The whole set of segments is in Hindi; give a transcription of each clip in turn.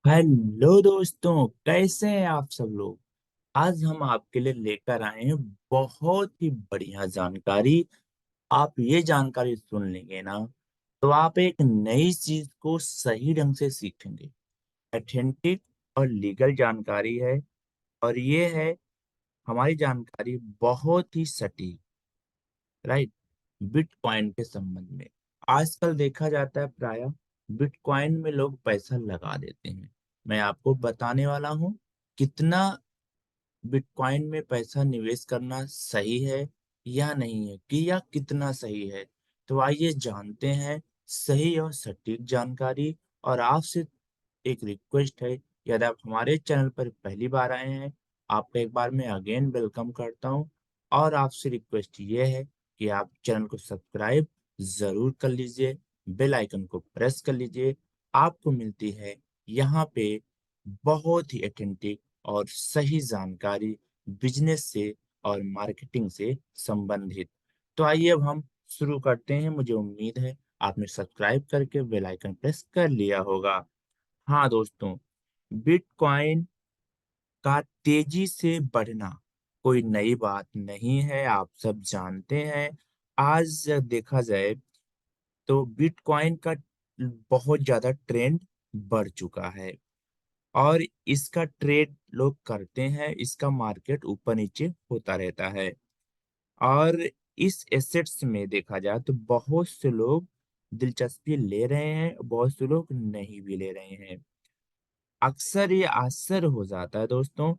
हेलो दोस्तों, कैसे हैं आप सब लोग। आज हम आपके लिए लेकर आए हैं बहुत ही बढ़िया जानकारी। आप ये जानकारी सुन लेंगे ना, तो आप एक नई चीज को सही ढंग से सीखेंगे। ऑथेंटिक और लीगल जानकारी है। और ये है हमारी जानकारी बहुत ही सटीक, राइट। बिटकॉइन के संबंध में आजकल देखा जाता है प्राय बिटकॉइन में लोग पैसा लगा देते हैं। मैं आपको बताने वाला हूँ कितना बिटकॉइन में पैसा निवेश करना सही है या नहीं है, कि या कितना सही है। तो आइए जानते हैं सही और सटीक जानकारी। और आपसे एक रिक्वेस्ट है, यदि आप हमारे चैनल पर पहली बार आए हैं, आपका एक बार मैं अगेन वेलकम करता हूं। और आपसे रिक्वेस्ट ये है कि आप चैनल को सब्सक्राइब जरूर कर लीजिए, बेल आइकन को प्रेस कर लीजिए। आपको मिलती है यहाँ पे बहुत ही ऑथेंटिक और सही जानकारी बिजनेस से और मार्केटिंग से संबंधित। तो आइए अब हम शुरू करते हैं। मुझे उम्मीद है आपने सब्सक्राइब करके बेल आइकन प्रेस कर लिया होगा। हाँ दोस्तों, बिटकॉइन का तेजी से बढ़ना कोई नई बात नहीं है, आप सब जानते हैं। आज देखा जाए तो बिटकॉइन का बहुत ज्यादा ट्रेंड बढ़ चुका है। और इसका ट्रेड लोग करते हैं, इसका मार्केट ऊपर नीचे होता रहता है। और इस एसेट्स में देखा जाए तो बहुत से लोग दिलचस्पी ले रहे हैं, बहुत से लोग नहीं भी ले रहे हैं। अक्सर ये आश्चर्य हो जाता है दोस्तों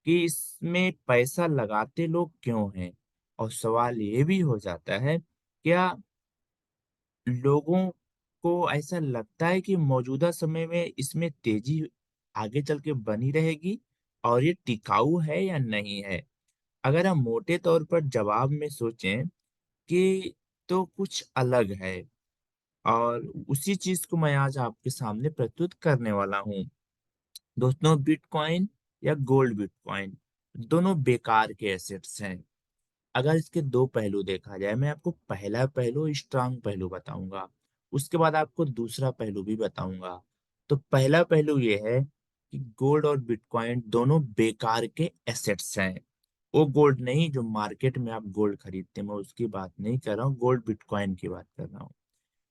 कि इसमें पैसा लगाते लोग क्यों हैं। और सवाल ये भी हो जाता है, क्या लोगों को ऐसा लगता है कि मौजूदा समय में इसमें तेजी आगे चल के बनी रहेगी और ये टिकाऊ है या नहीं है। अगर हम मोटे तौर पर जवाब में सोचें कि तो कुछ अलग है। और उसी चीज को मैं आज आपके सामने प्रस्तुत करने वाला हूँ। दोस्तों, बिटकॉइन या गोल्ड बिटकॉइन दोनों बेकार के एसेट्स हैं। अगर इसके दो पहलू देखा जाए, मैं आपको पहला पहलू स्ट्रांग पहलू बताऊंगा, उसके बाद आपको दूसरा पहलू भी बताऊंगा। तो पहला पहलू ये है कि गोल्ड और बिटकॉइन दोनों बेकार के एसेट्स हैं। वो गोल्ड नहीं जो मार्केट में आप गोल्ड खरीदते हैं, मैं उसकी बात नहीं कर रहा हूँ, गोल्ड बिटकॉइन की बात कर रहा हूँ,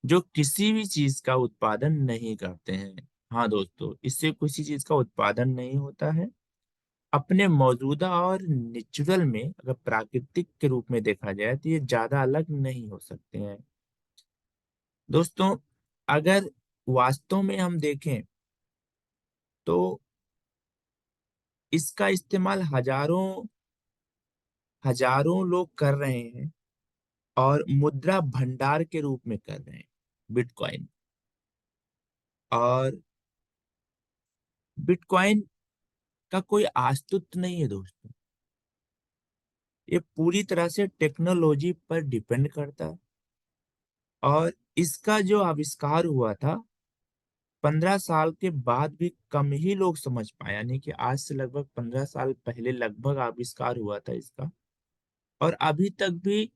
जो किसी भी चीज का उत्पादन नहीं करते हैं। हाँ दोस्तों, इससे किसी चीज का उत्पादन नहीं होता है। अपने मौजूदा और नेचुरल में अगर प्राकृतिक के रूप में देखा जाए तो ये ज्यादा अलग नहीं हो सकते हैं। दोस्तों, अगर वास्तव में हम देखें तो इसका इस्तेमाल हजारों हजारों लोग कर रहे हैं और मुद्रा भंडार के रूप में कर रहे हैं बिटकॉइन। और बिटकॉइन का कोई अस्तित्व नहीं है दोस्तों। ये पूरी तरह से टेक्नोलॉजी पर डिपेंड करता है। और इसका जो आविष्कार हुआ था 15 साल के बाद भी कम ही लोग समझ पाए, यानी कि आज से लगभग 15 साल पहले लगभग आविष्कार हुआ था इसका। और अभी तक भी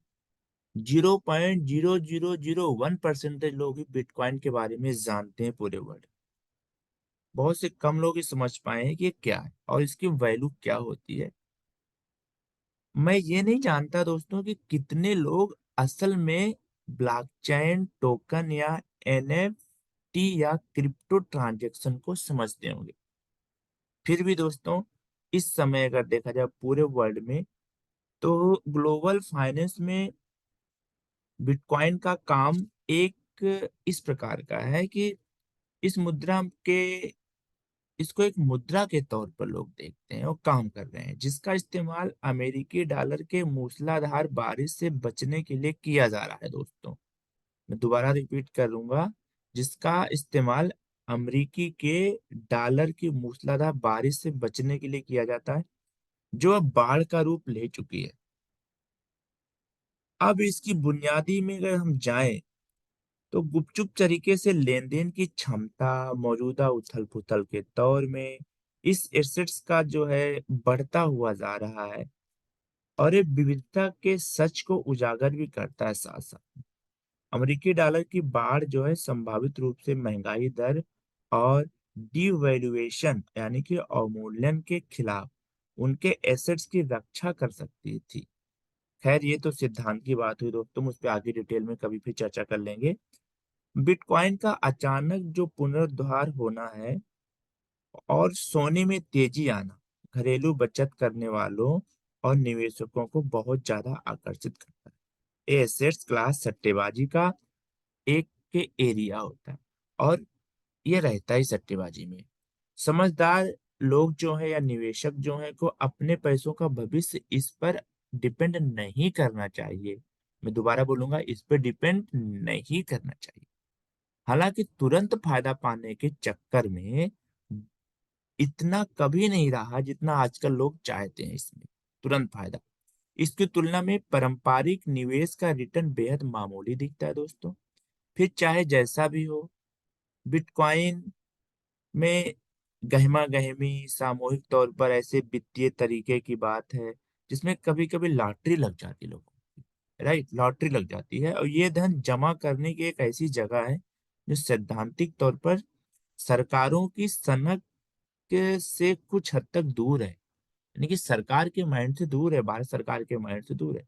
0.0001% लोग ही बिटकॉइन के बारे में जानते हैं पूरे वर्ल्ड। बहुत से कम लोग ही समझ पाए हैं कि ये क्या है और इसकी वैल्यू क्या होती है। मैं ये नहीं जानता दोस्तों कि कितने लोग असल में ब्लॉकचेन टोकन या एनएफटी या क्रिप्टो ट्रांजैक्शन को समझते होंगे। फिर भी दोस्तों, इस समय अगर देखा जाए पूरे वर्ल्ड में, तो ग्लोबल फाइनेंस में बिटकॉइन का काम एक इस प्रकार का है कि इस मुद्रा के इसको एक मुद्रा के तौर पर लोग देखते हैं और काम कर रहे हैं, जिसका इस्तेमाल अमेरिकी डॉलर के मूसलाधार बारिश से बचने के लिए किया जा रहा है दोस्तों। मैं दोबारा रिपीट करूंगा, जिसका इस्तेमाल अमेरिकी के डॉलर की मूसलाधार बारिश से बचने के लिए किया जाता है, जो अब बाढ़ का रूप ले चुकी है। अब इसकी बुनियादी में अगर हम जाएं तो गुपचुप तरीके से लेन देन की क्षमता मौजूदा उथल पुथल के दौर में इस एसेट्स का जो है बढ़ता हुआ जा रहा है। और ये विविधता के सच को उजागर भी करता है। साथ साथ अमेरिकी डॉलर की बाढ़ जो है संभावित रूप से महंगाई दर और डिवैल्यूएशन यानी कि अवमूल्यन के खिलाफ उनके एसेट्स की रक्षा कर सकती थी। खैर ये तो सिद्धांत की बात हुई दोस्तों, उस पर आगे डिटेल में कभी फिर चर्चा कर लेंगे। बिटकॉइन का अचानक जो पुनरुद्धार होना है और सोने में तेजी आना घरेलू बचत करने वालों और निवेशकों को बहुत ज्यादा आकर्षित करता है। ये एसेट्स क्लास सट्टेबाजी का एक के एरिया होता है, और ये रहता ही सट्टेबाजी में। समझदार लोग जो है या निवेशक जो है को अपने पैसों का भविष्य इस पर डिपेंड नहीं करना चाहिए। मैं दोबारा बोलूंगा, इस पर डिपेंड नहीं करना चाहिए। हालांकि तुरंत फायदा पाने के चक्कर में इतना कभी नहीं रहा जितना आजकल लोग चाहते हैं इसमें तुरंत फायदा। इसकी तुलना में पारंपरिक निवेश का रिटर्न बेहद मामूली दिखता है दोस्तों। फिर चाहे जैसा भी हो, बिटकॉइन में गहमा गहमी सामूहिक तौर पर ऐसे वित्तीय तरीके की बात है जिसमें कभी कभी लॉटरी लग जाती है लोगों की, राइट, लॉटरी लग जाती है। और ये धन जमा करने की एक ऐसी जगह है जो सैद्धांतिक तौर पर सरकारों की सनक से कुछ हद तक दूर है। यानी कि सरकार के माइंड से दूर है, भारत सरकार के माइंड से दूर है।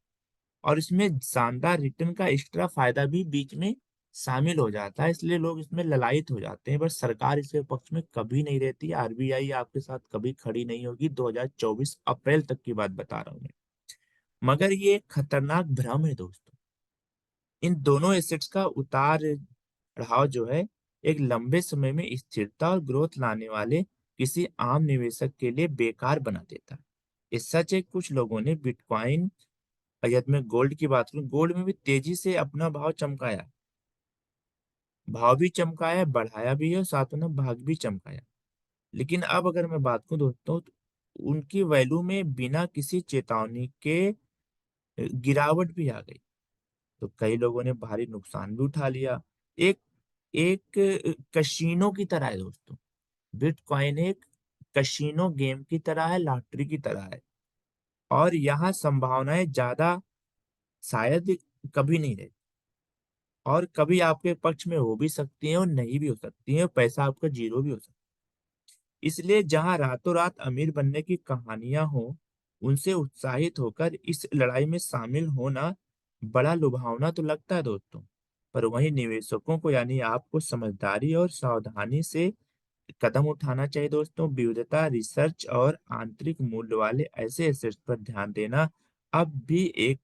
और इसमें शानदार रिटर्न का एक्स्ट्रा फायदा भी बीच में शामिल हो जाता है, इसलिए लोग इसमें ललायत हो जाते हैं। बस सरकार इसके पक्ष में कभी नहीं रहती, आरबीआई आपके साथ कभी खड़ी नहीं होगी। 2024 अप्रैल तक की बात बता रहा हूँ मैं। मगर ये एक खतरनाक भ्रम है दोस्तों। इन दोनों एसेट्स का उतार चढ़ाव जो है एक लंबे समय में स्थिरता और ग्रोथ लाने वाले किसी आम निवेशक के लिए बेकार बना देता है। इस सच है, कुछ लोगों ने बिटकॉइन, यदि मैं गोल्ड की बात करूं, गोल्ड में भी तेजी से अपना भाव चमकाया, भाव भी चमकाया, बढ़ाया भी है, और साथ में भाग भी चमकाया। लेकिन अब अगर मैं बात करूं दोस्तों, तो उनकी वैल्यू में बिना किसी चेतावनी के गिरावट भी आ गई। तो कई लोगों ने भारी नुकसान भी उठा लिया। एक एक कशीनो की तरह है दोस्तों। बिटकॉइन एक कशीनो गेम की तरह है, लॉटरी की तरह है। और यहाँ संभावनाएं ज्यादा शायद कभी नहीं रहती, और कभी आपके पक्ष में हो भी सकती हैं और नहीं भी हो सकती हैं, पैसा आपका जीरो भी हो सकता है। इसलिए जहां रातों रात अमीर बनने की कहानियां हो, उनसे उत्साहित होकर इस लड़ाई में शामिल होना बड़ा लुभावना तो लगता है दोस्तों। पर वहीं निवेशकों को यानी आपको समझदारी और सावधानी से कदम उठाना चाहिए दोस्तों। विविधता, रिसर्च और आंतरिक मूल्य वाले ऐसे एसेट्स पर ध्यान देना अब भी एक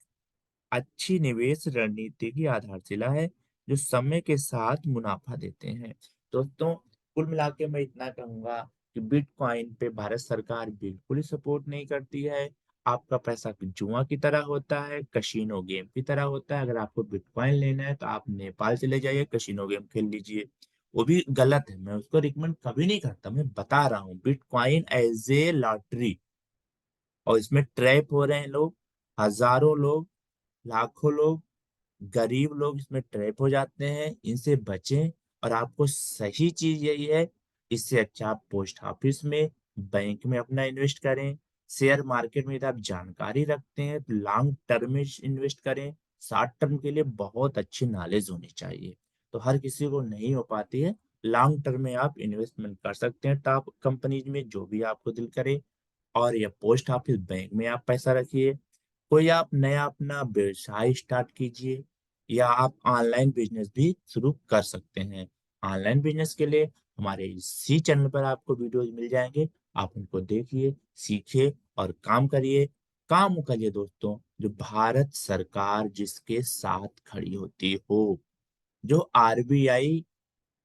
अच्छी निवेश रणनीति की आधारशिला है, जो समय के साथ मुनाफा देते हैं। दोस्तों, कुल मिला के मैं इतना कहूंगा कि बिटकॉइन पे भारत सरकार बिल्कुल ही सपोर्ट नहीं करती है। आपका पैसा जुआ की तरह होता है, कशीनो गेम की तरह होता है। अगर आपको बिटकॉइन लेना है तो आप नेपाल चले जाइए, कशीनो गेम खेल लीजिए। वो भी गलत है, मैं उसको रिकमेंड कभी नहीं करता। मैं बता रहा हूँ, बिटकॉइन एज ए लॉटरी, और इसमें ट्रैप हो रहे हैं लोग, हजारों लोग, लाखों लोग, गरीब लोग इसमें ट्रैप हो जाते हैं। इनसे बचें। और आपको सही चीज यही है, इससे अच्छा आप पोस्ट ऑफिस में, बैंक में अपना इन्वेस्ट करें। शेयर मार्केट में यदि आप जानकारी रखते हैं तो लॉन्ग टर्म में इन्वेस्ट करें। शॉर्ट टर्म के लिए बहुत अच्छी नॉलेज होनी चाहिए, तो हर किसी को नहीं हो पाती है। लॉन्ग टर्म में आप इन्वेस्टमेंट कर सकते हैं टॉप कंपनीज में, जो भी आपको दिल करे। और या पोस्ट ऑफिस बैंक में आप पैसा रखिए। कोई आप नया अपना व्यवसाय स्टार्ट कीजिए, या आप ऑनलाइन बिजनेस भी शुरू कर सकते हैं। ऑनलाइन बिजनेस के लिए हमारे इसी चैनल पर आपको वीडियोस मिल जाएंगे। आप उनको देखिए, सीखिए और काम करिए। काम करिए दोस्तों, जो भारत सरकार जिसके साथ खड़ी होती हो, जो आरबीआई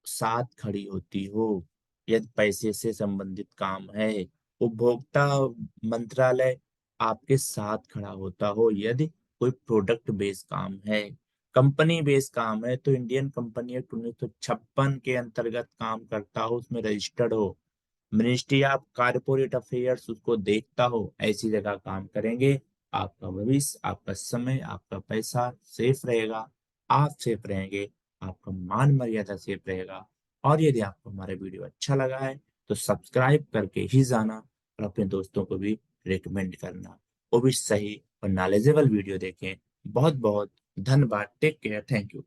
साथ खड़ी होती हो। यदि पैसे से संबंधित काम है, उपभोक्ता मंत्रालय आपके साथ खड़ा होता हो। यदि कोई प्रोडक्ट बेस्ड काम है, कंपनी बेस्ड काम है, तो इंडियन कंपनी एक्ट 1956 के अंतर्गत काम करता हो, उसमें रजिस्टर्ड हो, मिनिस्ट्री ऑफ कारपोरेट अफेयर्स उसको देखता हो, ऐसी जगह काम करेंगे। आपका भविष्य, आपका समय, आपका पैसा सेफ रहेगा। आप सेफ रहेंगे, आपका मान मर्यादा सेफ रहेगा। और यदि आपको हमारा वीडियो अच्छा लगा है तो सब्सक्राइब करके ही जाना, और अपने दोस्तों को भी रिकमेंड करना। वो भी सही और नॉलेजेबल वीडियो देखें। बहुत बहुत धन्यवाद। Take care. Thank you.